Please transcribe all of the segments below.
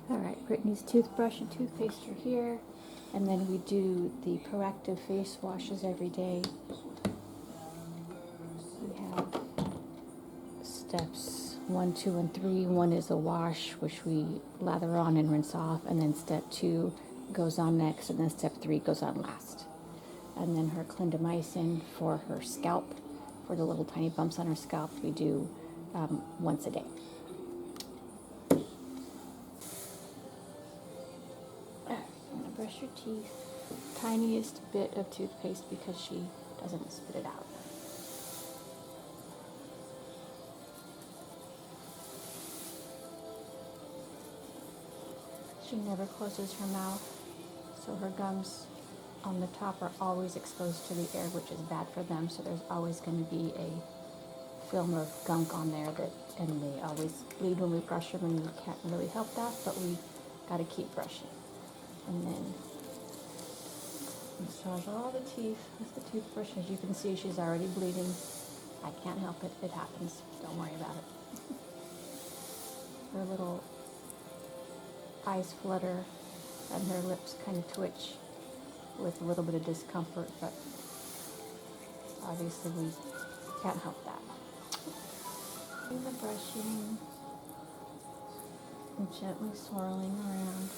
Alright, Brittany's toothbrush and toothpaste are here. And then we do the Proactiv face washes every day. We have steps 1, 2, and 3. 1 is a wash, which we lather on and rinse off. And then step 2 goes on next. And then step 3 goes on last. And then her clindamycin for her scalp, for the little tiny bumps on her scalp, we do once a day. I'm gonna brush your teeth. Tiniest bit of toothpaste because she doesn't spit it out. She never closes her mouth, so her gums on the top are always exposed to the air, which is bad for them. So there's always going to be a film of gunk on there and they always bleed when we brush them, and we can't really help that, but we got to keep brushing. And then massage all the teeth with the toothbrush. As you can see, she's already bleeding. I can't help it. It happens. Don't worry about it. Her little eyes flutter and her lips kind of twitch with a little bit of discomfort, but obviously we can't help that. Do the brushing and gently swirling around.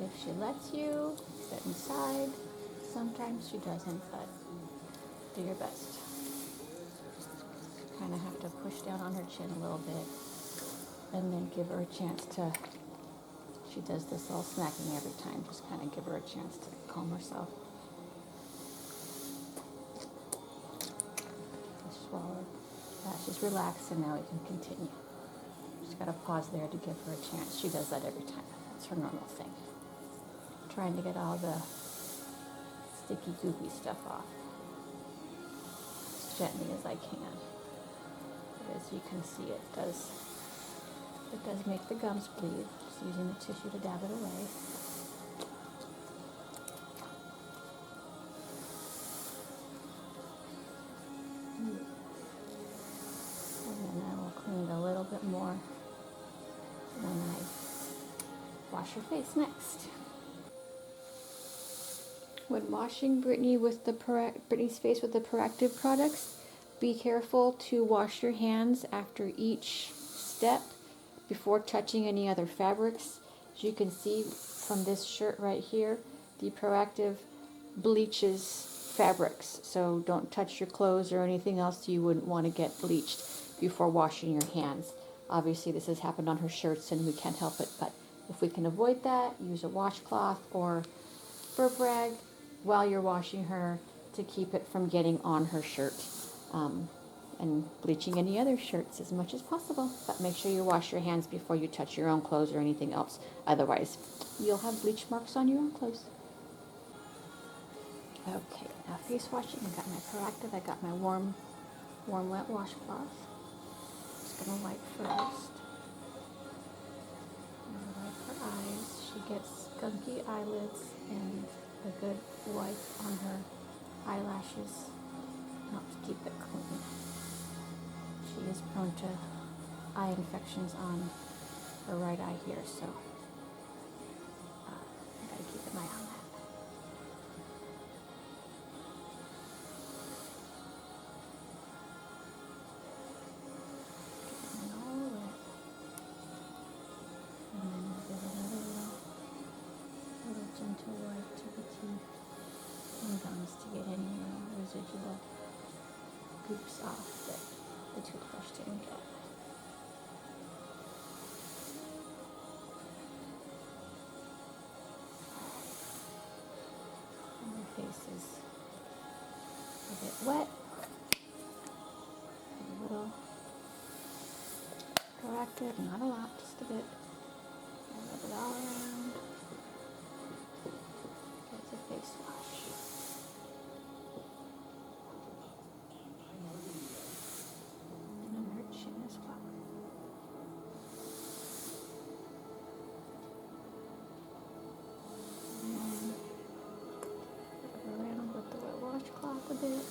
If she lets you sit inside, sometimes she doesn't, but do your best. Kind of have to push down on her chin a little bit and then give her a chance to, she does this all smacking every time, just kind of give her a chance to calm herself. Just swallow. She's relaxed, and now we can continue. Just got to pause there to give her a chance. She does that every time. That's her normal thing. Trying to get all the sticky, goopy stuff off as gently as I can. But as you can see, it does make the gums bleed. Just using the tissue to dab it away. And then I will clean it a little bit more when I wash her face next. When washing Brittany's face with the Proactiv products, be careful to wash your hands after each step before touching any other fabrics. As you can see from this shirt right here, the Proactiv bleaches fabrics, so don't touch your clothes or anything else you wouldn't want to get bleached before washing your hands. Obviously this has happened on her shirts and we can't help it, but if we can avoid that, use a washcloth or burp rag while you're washing her to keep it from getting on her shirt, and bleaching any other shirts as much as possible. But make sure you wash your hands before you touch your own clothes or anything else. Otherwise, you'll have bleach marks on your own clothes. Okay, now face washing. I got my Proactiv. I got my warm wet washcloth. Just gonna wipe first. Wipe her eyes. She gets gunky eyelids, and a good wipe on her eyelashes helps keep it clean. She is prone to eye infections on her right eye here, so I gotta keep an eye on that. Getting it all wet. And then we'll give it another little gentle wipe to the teeth and gums to get any residual goops off that the toothbrush didn't get. And her face is a bit wet. A little Proactiv, not a lot, just a bit. Rub it all around. It's a face wash. And on her chin as well. And rub around with the wet washcloth a bit.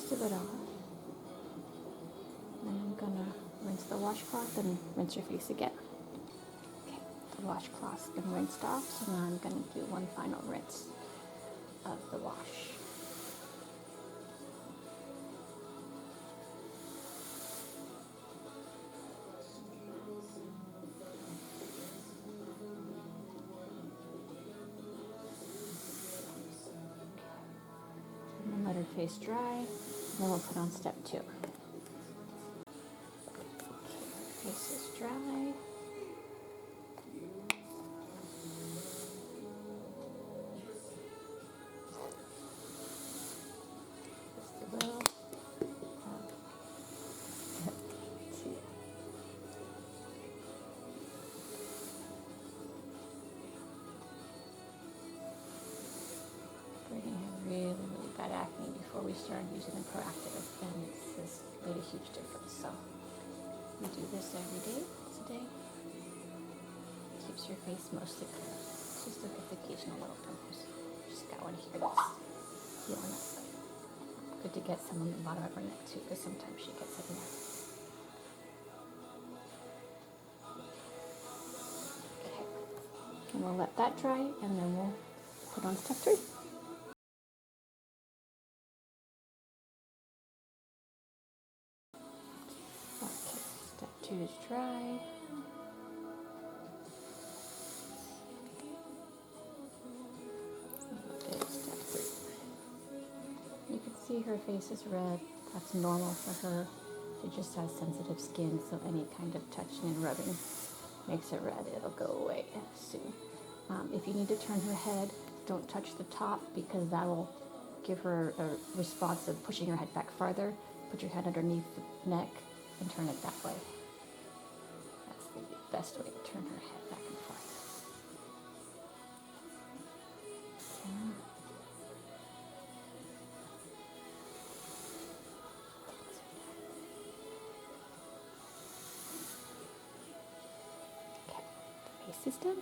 most of it off. And I'm gonna rinse the washcloth and rinse your face again. Okay, the washcloth's been rinsed off, so now I'm gonna do one final rinse of the wash. And then let her face dry, and then we'll put on step 2. Okay, face is dry. Just a little. Brittany had really, really bad acne before we started using the Proactiv, and it's just made a huge difference. So we do this every day. Today keeps your face mostly clear. It's just with occasional little pimples. Just got one here that's healing up. Good to get some on the bottom of her neck too, because sometimes she gets it in there. Okay, and we'll let that dry, and then we'll put on step 3. Okay, step 2 is dry. Okay, step 3. You can see her face is red. That's normal for her. She just has sensitive skin, so any kind of touching and rubbing makes it red. It'll go away soon. If you need to turn her head, don't touch the top, because that will give her a response of pushing her head back farther. Put your head underneath the neck and turn it that way. That's the best way to turn her head back and forth. Okay, the face is done.